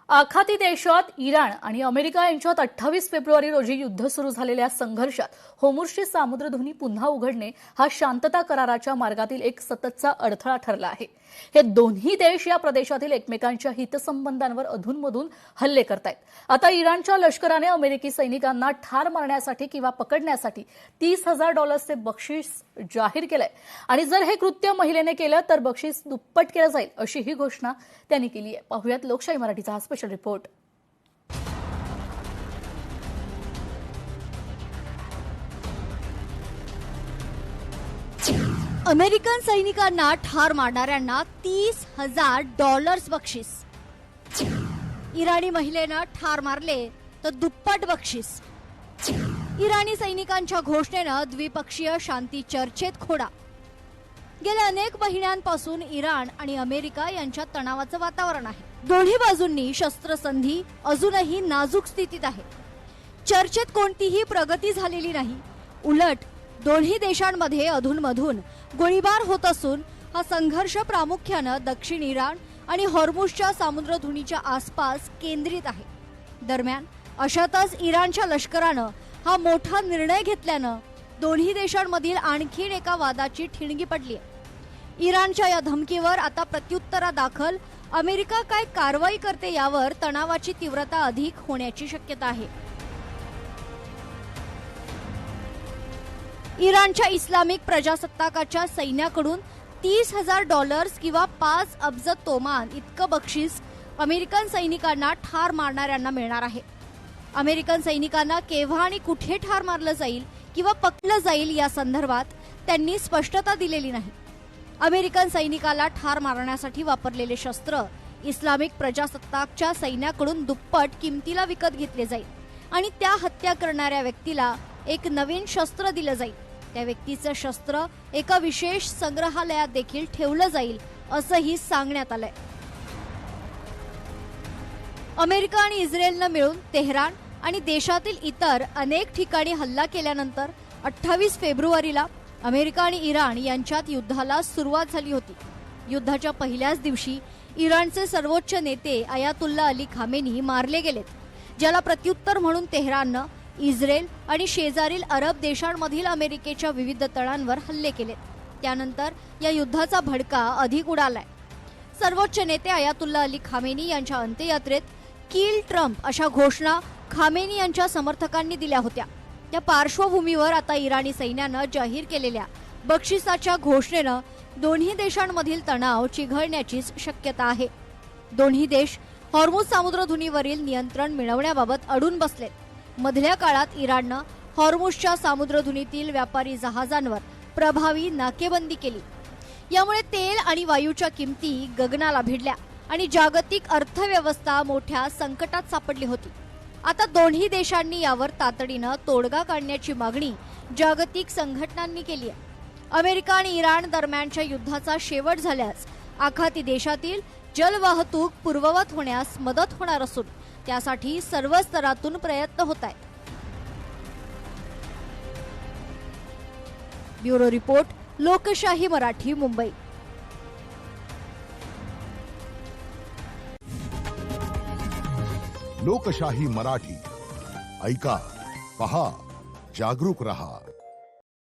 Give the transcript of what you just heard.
आखाती देशात इराण आणि अमेरिका यांच्यात 28 फेब्रुवारी रोजी युद्ध सुरू झालेल्या संघर्षात होर्मुझची सामुद्रधुनी पुन्हा उघडणे हा शांतता कराराच्या मार्गातील एक सततचा अडथळा ठरला आहे। हे दोन्ही देश या प्रदेशातील एकमेकांच्या हितसंबंधांवर अधूनमधून हल्ले करतायत। आता इराणच्या लष्कराने अमेरिकी सैनिकांना ठार मारण्यासाठी किंवा पकडण्यासाठी $30,000चे बक्षीस जाहीर केलंय आणि जर हे कृत्य महिलेने केलं तर बक्षीस दुप्पट केलं जाईल अशी ही घोषणा त्यांनी केली आहे। पाहुयात लोकशाही मराठीचा हा स्पेशल रिपोर्ट। अमेरिकन सैनिकांना ठार मारणाऱ्यांना $30,000 बक्षीस। इराणी महिलेनं ठार मारले तर दुप्पट बक्षीस। इराणी सैनिकांच्या घोषणेनं द्विपक्षीय शांती चर्चेत खोडा। गेल्या अनेक महिन्यांपासून इराण आणि अमेरिका यांच्यात तणावाचं वातावरण आहे। दोन्ही बाजूंनी शस्त्रसंधी अजूनही नाजूक स्थितीत आहे। चर्चेत कोणतीही प्रगती झालेली नाही। उलट दोन्ही देशांमध्ये अधूनमधून गोळीबार होत असून हा संघर्ष प्रामुख्याने दक्षिण इराण आणि होर्मुझच्या सामुद्रधुनीच्या आसपास केंद्रित आहे। दरम्यान अशातच इराणच्या लष्करानं हा मोठा निर्णय घेतल्यानं दोन्ही देशांमधील आणखीन एका वादाची ठिणगी पडली आहे। इराणच्या या धमकीवर आता प्रत्युत्तरादाखल अमेरिका काय कारवाई करते यावर तणावाची तीव्रता अधिक होण्याची शक्यता आहे। इराणच्या इस्लामिक प्रजासत्ताकाच्या सैन्याकडून $30,000 किंवा 5 अब्ज तोमान इतकं बक्षीस अमेरिकन सैनिकांना ठार मारणाऱ्यांना मिळणार आहे। अमेरिकन सैनिकांना केव्हा आणि कुठे ठार मारलं जाईल किंवा पकडलं जाईल या संदर्भात त्यांनी स्पष्टता दिलेली नाही। अमेरिकन सैनिकाला ठार मारण्यासाठी वापरलेले शस्त्र इस्लामिक प्रजासत्ताकच्या सैन्याकडून दुप्पट किमतीला विकत घेतले जाईल आणि त्या हत्या करणाऱ्या व्यक्तीला एक नवीन शस्त्र दिलं जाईल। त्या व्यक्तीचं शस्त्र एका विशेष संग्रहालयात देखील ठेवलं जाईल असंही सांगण्यात आलंय। अमेरिका आणि इस्रायलनं मिळून तेहरान आणि देशातील इतर अनेक ठिकाणी हल्ला केल्यानंतर 28 फेब्रुवारीला अमेरिका आणि इराण यांच्यात युद्धाला सुरुवात झाली होती। युद्धाच्या पहिल्याच दिवशी इराणचे सर्वोच्च नेते अयातुल्ला अली खामेनी मारले गेलेत, ज्याला प्रत्युत्तर म्हणून तेहराननं इस्रायल आणि शेजारील अरब देशांमधील अमेरिकेच्या विविध तळांवर हल्ले केलेत। त्यानंतर या युद्धाचा भडका अधिक उडालाय। सर्वोच्च नेते अयातुल्ला अली खामेनी यांच्या अंत्ययात्रेत किल ट्रम्प अशा घोषणा खामेनी यांच्या समर्थकांनी दिल्या होत्या। त्या पार्श्वभूमीवर आता इराणी सैन्यानं जाहीर केलेल्या बक्षिसाच्या घोषणेनं दोन्ही देशांमधील तणाव चिघळण्याची शक्यता आहे। दोन्ही देश होर्मुझ सामुद्रधुनीवरील नियंत्रण मिळवण्याबाबत अडून बसलेत। मधल्या काळात इराणनं होर्मुझच्या सामुद्रधुनीतील व्यापारी जहाजांवर प्रभावी नाकेबंदी केली। यामुळे तेल आणि वायूच्या किमती गगनाला भिडल्या आणि जागतिक अर्थव्यवस्था मोठ्या संकटात सापडली होती। आता दोन्ही देशांनी यावर तातडीनं तोडगा काढण्याची मागणी जागतिक संघटनांनी केली आहे। अमेरिका आणि इराण दरम्यानच्या युद्धाचा शेवट झाल्यास आखाती देशातील जलवाहतूक पूर्ववत होण्यास मदत होणार असून त्यासाठी सर्व स्तरातून प्रयत्न होत आहेत। ब्युरो रिपोर्ट, लोकशाही मराठी, मुंबई। लोकशाही मराठी ऐका, पहा, जागरूक रहा।